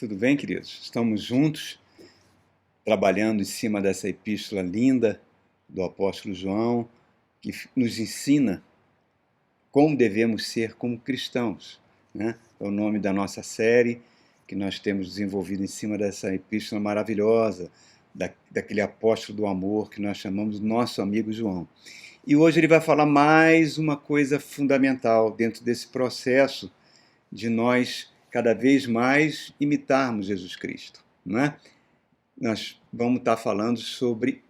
Tudo bem, queridos? Estamos juntos, trabalhando em cima dessa epístola linda do apóstolo João, que nos ensina como devemos ser como cristãos, né? É o nome da nossa série que nós temos desenvolvido em cima dessa epístola maravilhosa, daquele apóstolo do amor que nós chamamos de nosso amigo João. E hoje ele vai falar mais uma coisa fundamental dentro desse processo de nós cada vez mais imitarmos Jesus Cristo, não é? Nós vamos estar falando sobre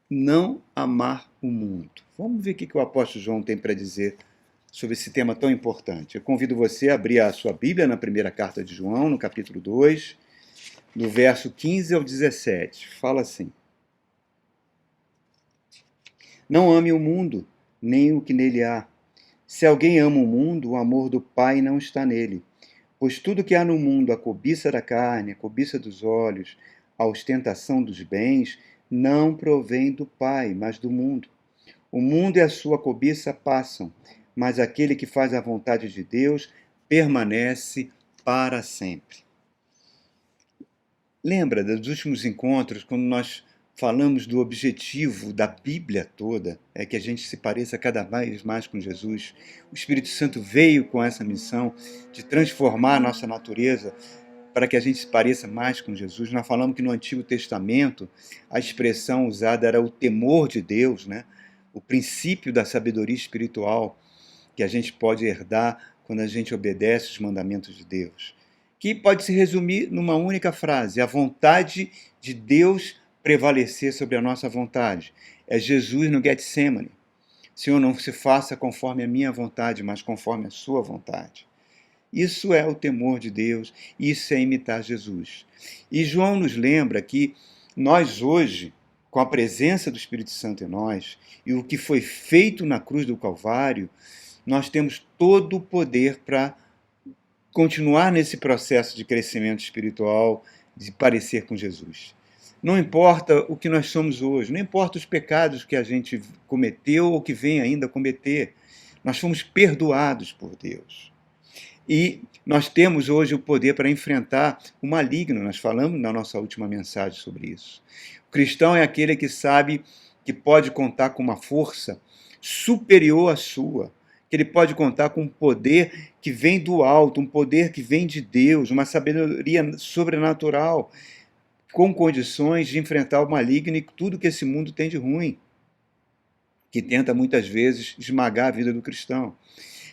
não amar o mundo. Vamos ver o que o apóstolo João tem para dizer sobre esse tema tão importante. Eu convido você a abrir a sua Bíblia na primeira carta de João, no capítulo 2, do verso 15 ao 17. Fala assim: Não ame o mundo, nem o que nele há. Se alguém ama o mundo, o amor do Pai não está nele. Pois tudo que há no mundo, a cobiça da carne, a cobiça dos olhos, a ostentação dos bens, não provém do Pai, mas do mundo. O mundo e a sua cobiça passam, mas aquele que faz a vontade de Deus permanece para sempre. Lembra dos últimos encontros, quando nós falamos do objetivo da Bíblia toda, é que a gente se pareça cada vez mais com Jesus. O Espírito Santo veio com essa missão de transformar a nossa natureza para que a gente se pareça mais com Jesus. Nós falamos que no Antigo Testamento a expressão usada era o temor de Deus, né? O princípio da sabedoria espiritual que a gente pode herdar quando a gente obedece os mandamentos de Deus, que pode se resumir numa única frase: a vontade de Deus prevalecer sobre a nossa vontade. É Jesus no Getsemane: Senhor, não se faça conforme a minha vontade, mas conforme a sua vontade. Isso é o temor de Deus, isso é imitar Jesus. E João nos lembra que nós hoje, com a presença do Espírito Santo em nós, e o que foi feito na cruz do Calvário, nós temos todo o poder para continuar nesse processo de crescimento espiritual, de parecer com Jesus. Não importa o que nós somos hoje, não importa os pecados que a gente cometeu ou que vem ainda a cometer, nós fomos perdoados por Deus. E nós temos hoje o poder para enfrentar o maligno. Nós falamos na nossa última mensagem sobre isso. O cristão é aquele que sabe que pode contar com uma força superior à sua, que ele pode contar com um poder que vem do alto, um poder que vem de Deus, uma sabedoria sobrenatural, com condições de enfrentar o maligno e tudo que esse mundo tem de ruim, que tenta muitas vezes esmagar a vida do cristão.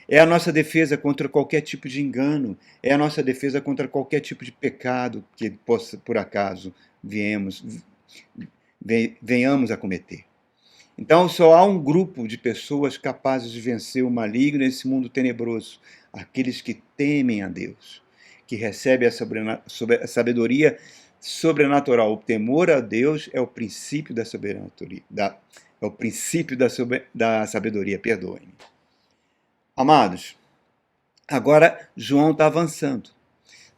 É a nossa defesa contra qualquer tipo de engano, é a nossa defesa contra qualquer tipo de pecado que possa, por acaso, venhamos a cometer. Então, só há um grupo de pessoas capazes de vencer o maligno nesse mundo tenebroso: aqueles que temem a Deus, que recebem a sabedoria sobrenatural. O temor a Deus é o princípio da é o princípio da sabedoria, perdoem-me. Amados, agora João está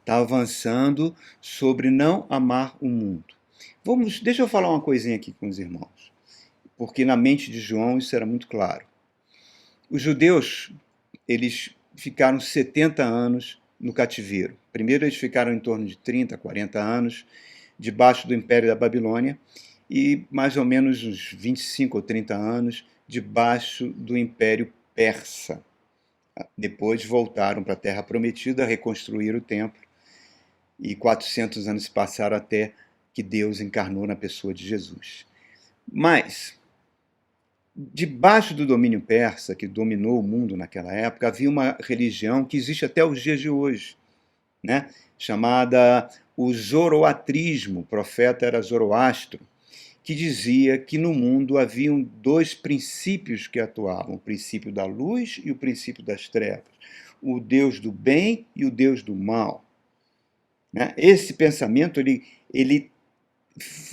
avançando sobre não amar o mundo. Deixa eu falar uma coisinha aqui com os irmãos, porque na mente de João isso era muito claro. Os judeus, eles ficaram 70 anos no cativeiro. Primeiro eles ficaram em torno de 30, 40 anos debaixo do Império da Babilônia e mais ou menos uns 25 ou 30 anos debaixo do Império Persa. Depois voltaram para a Terra Prometida, reconstruíram o templo, e 400 anos se passaram até que Deus encarnou na pessoa de Jesus. Mas, debaixo do domínio persa, que dominou o mundo naquela época, havia uma religião que existe até os dias de hoje, né? Chamada o Zoroatrismo. O profeta era Zoroastro, que dizia que no mundo haviam dois princípios que atuavam: o princípio da luz e o princípio das trevas, o Deus do bem e o Deus do mal. Esse pensamento ele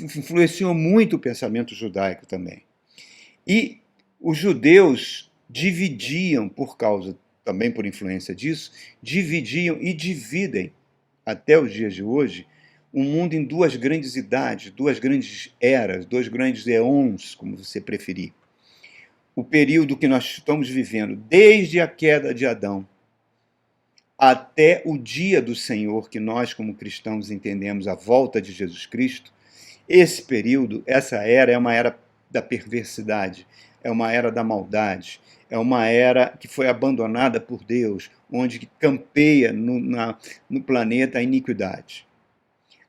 influenciou muito o pensamento judaico também. E os judeus dividiam, também por influência disso, dividiam e dividem, até os dias de hoje, o mundo em duas grandes idades, duas grandes eras, dois grandes éons, como você preferir. O período que nós estamos vivendo, desde a queda de Adão até o dia do Senhor, que nós, como cristãos, entendemos a volta de Jesus Cristo, esse período, essa era, é uma era da perversidade, é uma era da maldade, é uma era que foi abandonada por Deus, onde campeia no planeta a iniquidade.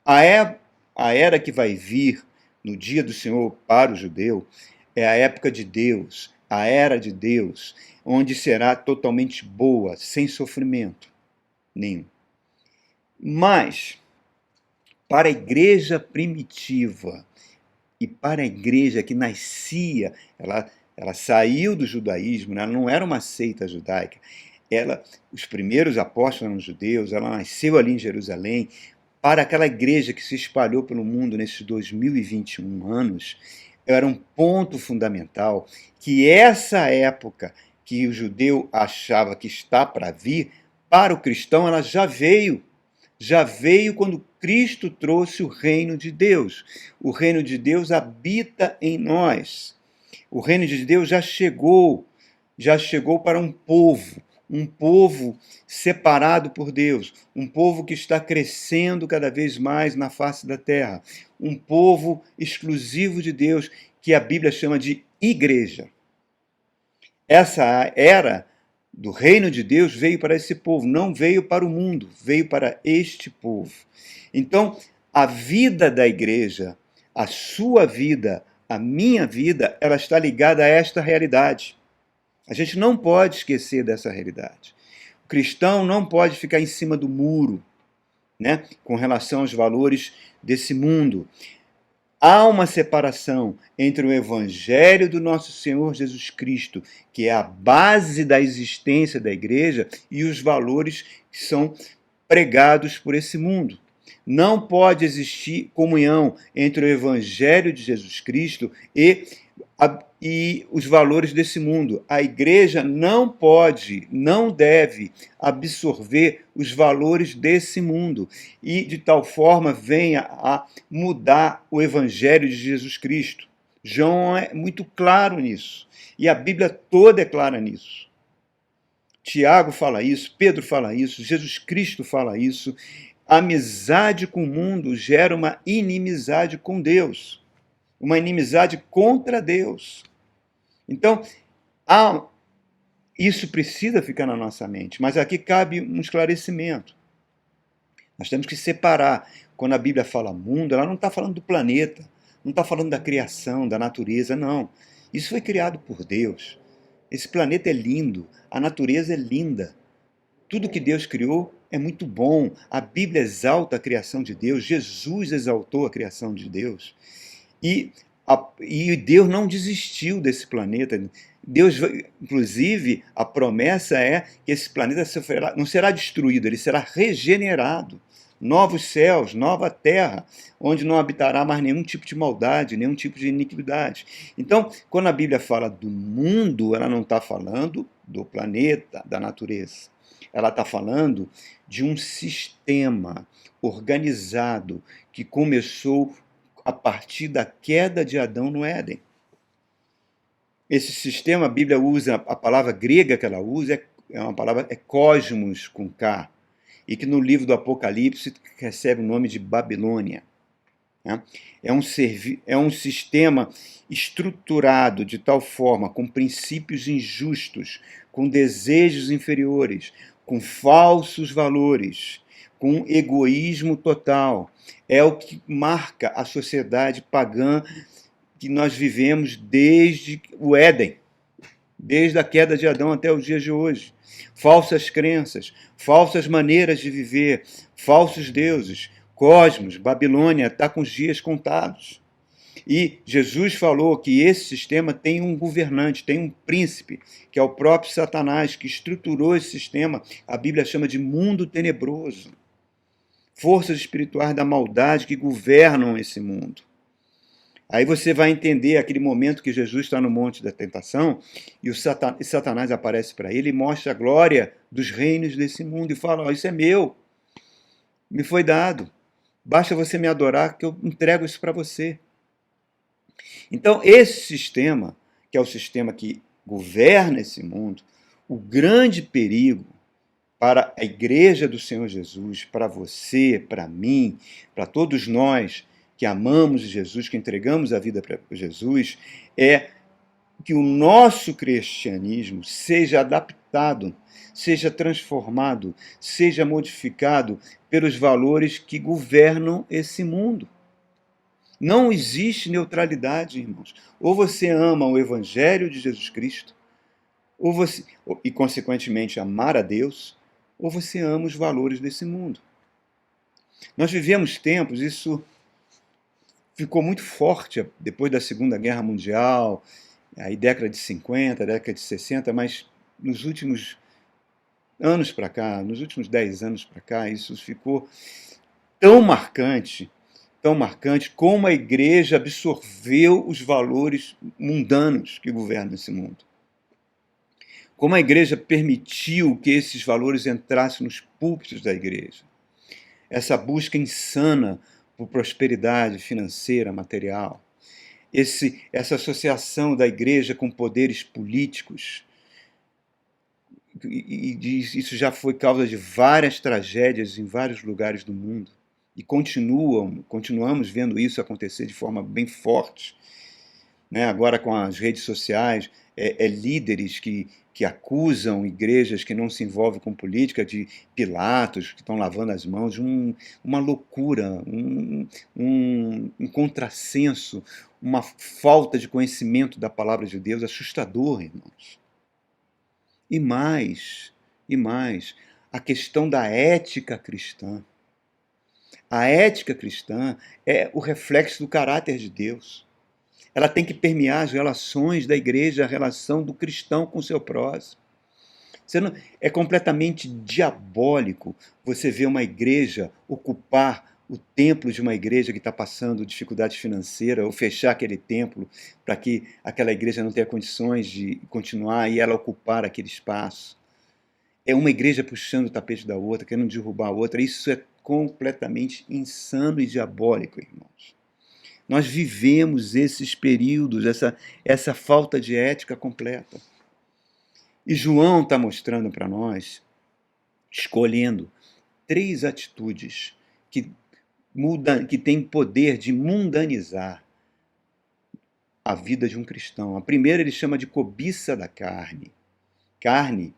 A era que vai vir no dia do Senhor para o judeu é a época de Deus, a era de Deus, onde será totalmente boa, sem sofrimento nenhum. Mas, para a igreja primitiva e para a igreja que nascia, ela saiu do judaísmo, ela não era uma seita judaica. Os primeiros apóstolos eram judeus, ela nasceu ali em Jerusalém. Para aquela igreja que se espalhou pelo mundo nesses 2021 anos, era um ponto fundamental que essa época que o judeu achava que está para vir, para o cristão ela já veio. Já veio quando Cristo trouxe o reino de Deus. O reino de Deus habita em nós. O reino de Deus já chegou para um povo separado por Deus, um povo que está crescendo cada vez mais na face da terra, um povo exclusivo de Deus, que a Bíblia chama de igreja. Essa era do reino de Deus veio para esse povo, não veio para o mundo, veio para este povo. Então, a vida da igreja, a sua vida, a minha vida, ela está ligada a esta realidade. A gente não pode esquecer dessa realidade. O cristão não pode ficar em cima do muro, né, com relação aos valores desse mundo. Há uma separação entre o Evangelho do nosso Senhor Jesus Cristo, que é a base da existência da igreja, e os valores que são pregados por esse mundo. Não pode existir comunhão entre o Evangelho de Jesus Cristo e os valores desse mundo. A igreja não pode, não deve absorver os valores desse mundo e de tal forma venha a mudar o evangelho de Jesus Cristo. João é muito claro nisso e a Bíblia toda é clara nisso. Tiago fala isso, Pedro fala isso, Jesus Cristo fala isso. A amizade com o mundo gera uma inimizade com Deus, uma inimizade contra Deus. Então, isso precisa ficar na nossa mente, mas aqui cabe um esclarecimento. Nós temos que separar. Quando a Bíblia fala mundo, ela não está falando do planeta, não está falando da criação, da natureza, não. Isso foi criado por Deus. Esse planeta é lindo, a natureza é linda. Tudo que Deus criou é muito bom. A Bíblia exalta a criação de Deus, Jesus exaltou a criação de Deus. E Deus não desistiu desse planeta. Deus, inclusive, a promessa é que esse planeta não será destruído, ele será regenerado. Novos céus, nova terra, onde não habitará mais nenhum tipo de maldade, nenhum tipo de iniquidade. Então, quando a Bíblia fala do mundo, ela não está falando do planeta, da natureza. Ela está falando de um sistema organizado que começou a partir da queda de Adão no Éden. Esse sistema, a Bíblia usa, a palavra grega que ela usa é cosmos com K, e que no livro do Apocalipse recebe o nome de Babilônia. É um sistema estruturado de tal forma, com princípios injustos, com desejos inferiores, com falsos valores, com egoísmo total. É o que marca a sociedade pagã que nós vivemos desde o Éden, desde a queda de Adão até os dias de hoje. Falsas crenças, falsas maneiras de viver, falsos deuses, cosmos, Babilônia está com os dias contados. E Jesus falou que esse sistema tem um governante, tem um príncipe, que é o próprio Satanás, que estruturou esse sistema. A Bíblia chama de mundo tenebroso. Forças espirituais da maldade que governam esse mundo. Aí você vai entender aquele momento que Jesus está no Monte da Tentação e Satanás aparece para ele e mostra a glória dos reinos desse mundo e fala, oh, isso é meu, me foi dado, basta você me adorar que eu entrego isso para você. Então esse sistema, que é o sistema que governa esse mundo, o grande perigo para a igreja do Senhor Jesus, para você, para mim, para todos nós que amamos Jesus, que entregamos a vida para Jesus, é que o nosso cristianismo seja adaptado, seja transformado, seja modificado pelos valores que governam esse mundo. Não existe neutralidade, irmãos. Ou você ama o Evangelho de Jesus Cristo, ou você, e consequentemente amar a Deus, ou você ama os valores desse mundo. Nós vivemos tempos, isso ficou muito forte depois da Segunda Guerra Mundial, aí década de 50, década de 60, mas nos últimos anos para cá, nos últimos 10 anos para cá, isso ficou tão marcante como a igreja absorveu os valores mundanos que governam esse mundo. Como a igreja permitiu que esses valores entrassem nos púlpitos da igreja. Essa busca insana por prosperidade financeira, material. Essa associação da igreja com poderes políticos. E isso já foi causa de várias tragédias em vários lugares do mundo. E continuamos vendo isso acontecer de forma bem forte. Né? Agora com as redes sociais, líderes que acusam igrejas que não se envolvem com política de Pilatos, que estão lavando as mãos, uma loucura, um contrassenso, uma falta de conhecimento da palavra de Deus assustador, irmãos. E mais, a questão da ética cristã. A ética cristã é o reflexo do caráter de Deus. Ela tem que permear as relações da igreja, a relação do cristão com o seu próximo. É completamente diabólico você ver uma igreja ocupar o templo de uma igreja que está passando dificuldade financeira, ou fechar aquele templo para que aquela igreja não tenha condições de continuar e ela ocupar aquele espaço. É uma igreja puxando o tapete da outra, querendo derrubar a outra. Isso é completamente insano e diabólico, irmãos. Nós vivemos esses períodos, essa falta de ética completa. E João está mostrando para nós, escolhendo 3 atitudes que têm poder de mundanizar a vida de um cristão. A primeira ele chama de cobiça da carne. Carne,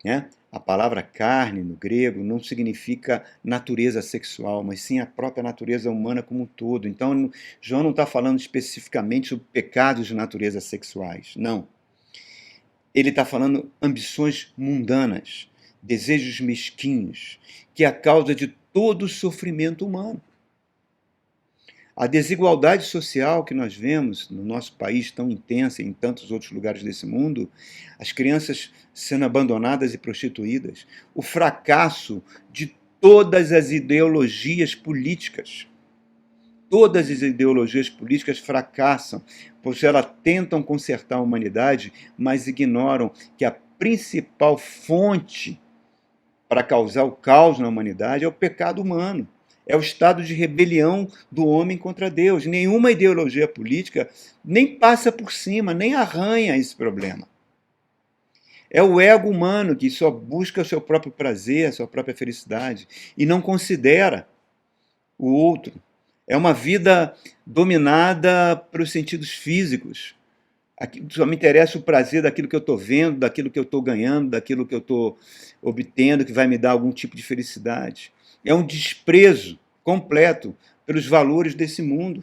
né? A palavra carne no grego não significa natureza sexual, mas sim a própria natureza humana como um todo. Então, João não está falando especificamente sobre pecados de natureza sexuais, não. Ele está falando ambições mundanas, desejos mesquinhos, que é a causa de todo o sofrimento humano. A desigualdade social que nós vemos no nosso país tão intensa e em tantos outros lugares desse mundo, as crianças sendo abandonadas e prostituídas, o fracasso de todas as ideologias políticas. Todas as ideologias políticas fracassam, pois elas tentam consertar a humanidade, mas ignoram que a principal fonte para causar o caos na humanidade é o pecado humano. É o estado de rebelião do homem contra Deus. Nenhuma ideologia política nem passa por cima, nem arranha esse problema. É o ego humano que só busca o seu próprio prazer, a sua própria felicidade, e não considera o outro. É uma vida dominada pelos sentidos físicos. Só me interessa o prazer daquilo que eu estou vendo, daquilo que eu estou ganhando, daquilo que eu estou obtendo, que vai me dar algum tipo de felicidade. É um desprezo completo pelos valores desse mundo.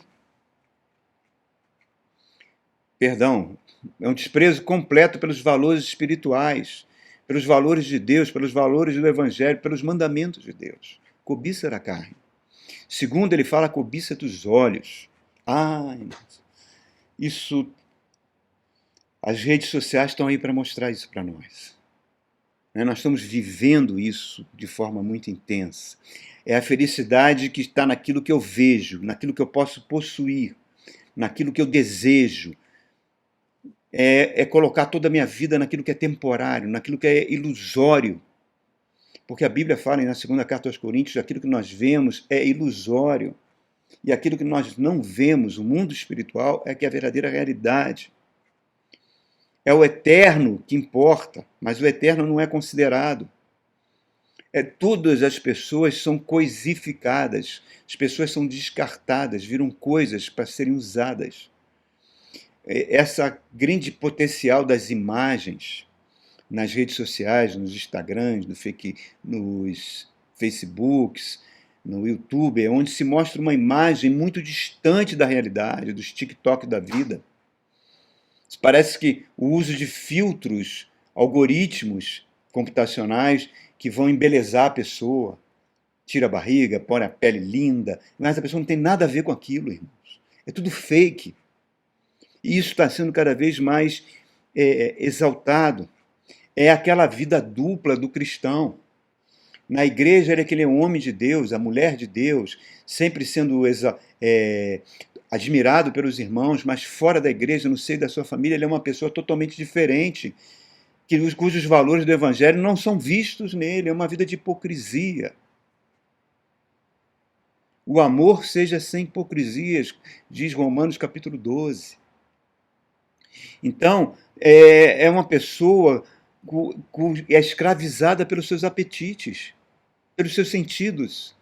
Perdão, é um desprezo completo pelos valores espirituais, pelos valores de Deus, pelos valores do Evangelho, pelos mandamentos de Deus. Cobiça da carne. Segundo, ele fala a cobiça dos olhos. Isso, as redes sociais estão aí para mostrar isso para nós. Nós estamos vivendo isso de forma muito intensa. É a felicidade que está naquilo que eu vejo, naquilo que eu posso possuir, naquilo que eu desejo. É colocar toda a minha vida naquilo que é temporário, naquilo que é ilusório. Porque a Bíblia fala na segunda carta aos Coríntios, aquilo que nós vemos é ilusório. E aquilo que nós não vemos, o mundo espiritual, é que é a verdadeira realidade. É o eterno que importa, mas o eterno não é considerado. Todas as pessoas são coisificadas, as pessoas são descartadas, viram coisas para serem usadas. Essa grande potencial das imagens nas redes sociais, nos Instagrams, nos Facebooks, no YouTube, onde se mostra uma imagem muito distante da realidade, dos TikTok da vida. Parece que o uso de filtros, algoritmos computacionais que vão embelezar a pessoa, tira a barriga, põe a pele linda, mas a pessoa não tem nada a ver com aquilo, irmãos. É tudo fake. E isso está sendo cada vez mais exaltado. É aquela vida dupla do cristão. Na igreja ele é aquele homem de Deus, a mulher de Deus, sempre sendo admirado pelos irmãos, mas fora da igreja, no seio da sua família, ele é uma pessoa totalmente diferente, cujos valores do evangelho não são vistos nele, é uma vida de hipocrisia. O amor seja sem hipocrisias, diz Romanos capítulo 12. Então, é uma pessoa é escravizada pelos seus apetites, pelos seus sentidos.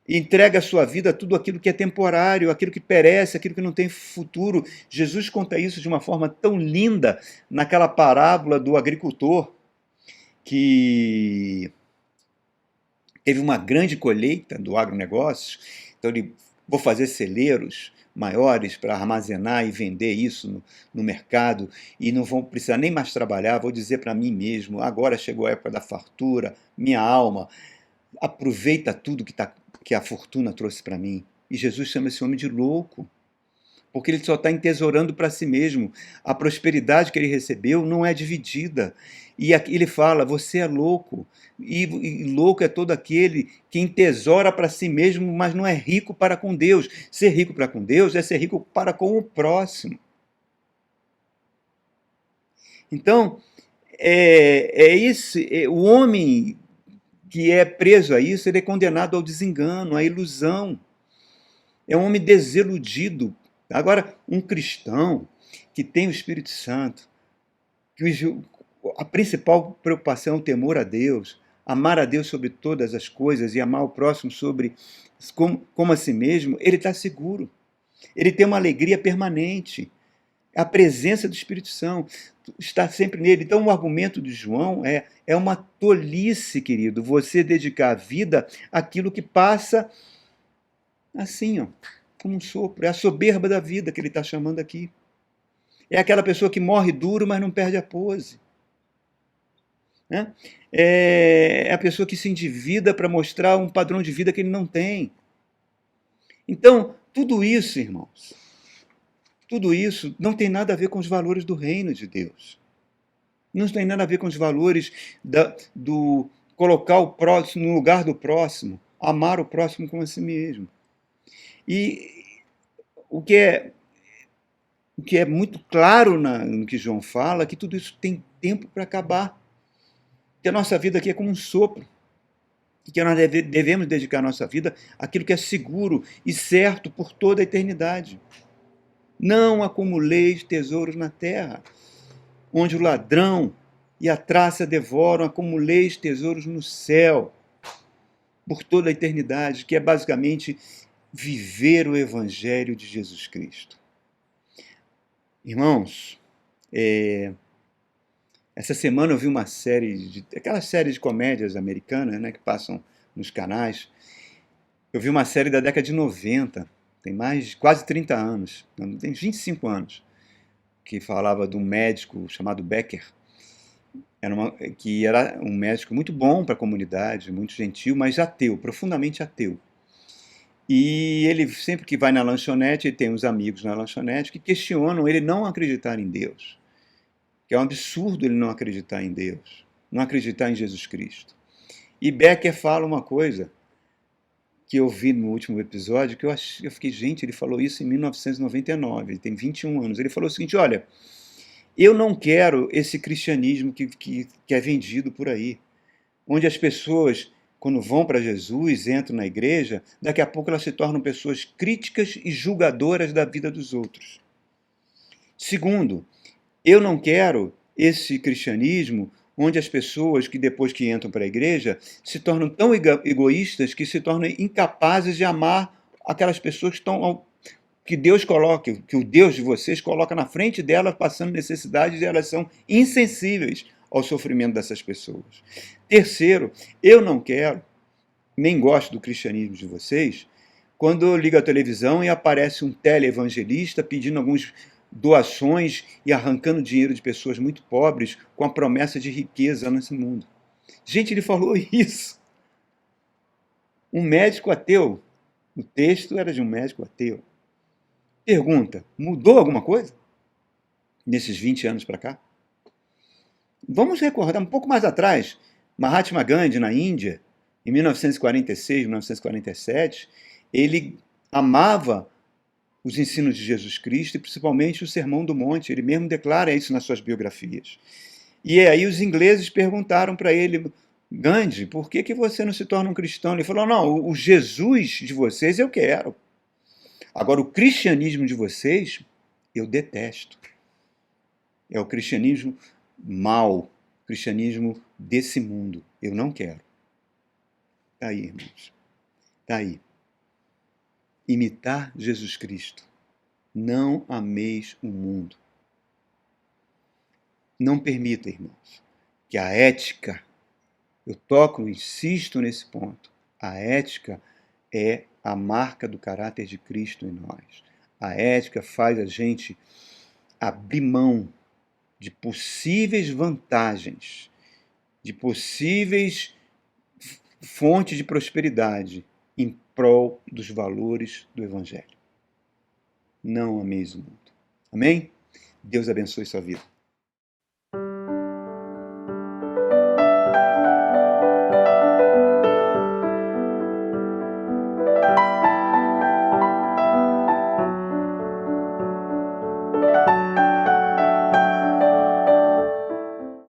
E entrega a sua vida a tudo aquilo que é temporário, aquilo que perece, aquilo que não tem futuro. Jesus conta isso de uma forma tão linda naquela parábola do agricultor que teve uma grande colheita do agronegócio, então ele vou fazer celeiros maiores para armazenar e vender isso no mercado e não vão precisar nem mais trabalhar, vou dizer para mim mesmo, agora chegou a época da fartura, minha alma, aproveita tudo que a fortuna trouxe para mim. E Jesus chama esse homem de louco, porque ele só está entesourando para si mesmo. A prosperidade que ele recebeu não é dividida. E aqui ele fala, você é louco, e louco é todo aquele que entesoura para si mesmo, mas não é rico para com Deus. Ser rico para com Deus é ser rico para com o próximo. Então, o homem que é preso a isso, ele é condenado ao desengano, à ilusão. É um homem desiludido. Agora, um cristão que tem o Espírito Santo, que a principal preocupação é o temor a Deus, amar a Deus sobre todas as coisas e amar o próximo como a si mesmo, ele está seguro. Ele tem uma alegria permanente. A presença do Espírito Santo está sempre nele. Então, o argumento de João é uma tolice, querido, você dedicar a vida àquilo que passa assim, ó, como um sopro. É a soberba da vida que ele está chamando aqui. É aquela pessoa que morre duro, mas não perde a pose. Né? É a pessoa que se endivida para mostrar um padrão de vida que ele não tem. Então, tudo isso, irmãos, tudo isso não tem nada a ver com os valores do reino de Deus. Não tem nada a ver com os valores do colocar o próximo no lugar do próximo, amar o próximo como a si mesmo. E o que é muito claro no que João fala, é que tudo isso tem tempo para acabar. Que a nossa vida aqui é como um sopro. E que nós devemos dedicar a nossa vida àquilo que é seguro e certo por toda a eternidade. Não acumuleis tesouros na terra, onde o ladrão e a traça devoram, acumuleis tesouros no céu, por toda a eternidade, que é basicamente viver o Evangelho de Jesus Cristo. Irmãos, essa semana eu vi uma aquelas séries de comédias americanas, né, que passam nos canais. Eu vi uma série da década de 90, tem quase 30 anos, tem 25 anos, que falava de um médico chamado Becker, que era um médico muito bom para a comunidade, muito gentil, mas ateu, profundamente ateu. E ele, sempre que vai na lanchonete, ele tem uns amigos na lanchonete que questionam ele não acreditar em Deus. Que é um absurdo ele não acreditar em Deus, não acreditar em Jesus Cristo. E Becker fala uma coisa que eu vi no último episódio, que eu fiquei, gente, ele falou isso em 1999, ele tem 21 anos. Ele falou o seguinte, olha, eu não quero esse cristianismo que é vendido por aí, onde as pessoas, quando vão para Jesus, entram na igreja, daqui a pouco elas se tornam pessoas críticas e julgadoras da vida dos outros. Segundo, eu não quero esse cristianismo onde as pessoas que depois que entram para a igreja se tornam tão egoístas que se tornam incapazes de amar aquelas pessoas que estão que Deus coloca, que o Deus de vocês coloca na frente delas, passando necessidades, e elas são insensíveis ao sofrimento dessas pessoas. Terceiro, eu não quero, nem gosto do cristianismo de vocês, quando eu ligo a televisão e aparece um televangelista pedindo algumas doações e arrancando dinheiro de pessoas muito pobres com a promessa de riqueza nesse mundo. Gente, ele falou isso. Um médico ateu. O texto era de um médico ateu. Pergunta, mudou alguma coisa nesses 20 anos para cá? Vamos recordar um pouco mais atrás. Mahatma Gandhi, na Índia, em 1946, 1947, ele amava os ensinos de Jesus Cristo e principalmente o Sermão do Monte. Ele mesmo declara isso nas suas biografias. E aí os ingleses perguntaram para ele, Gandhi, por que você não se torna um cristão? Ele falou, não, o Jesus de vocês eu quero. Agora, o cristianismo de vocês, eu detesto. É o cristianismo mau, o cristianismo desse mundo. Eu não quero. Está aí, irmãos. Está aí. Imitar Jesus Cristo. Não ameis o mundo. Não permita, irmãos, que a ética, insisto nesse ponto, a ética é a marca do caráter de Cristo em nós. A ética faz a gente abrir mão de possíveis vantagens, de possíveis fontes de prosperidade em prol dos valores do Evangelho. Não ameis o mundo. Amém? Deus abençoe sua vida.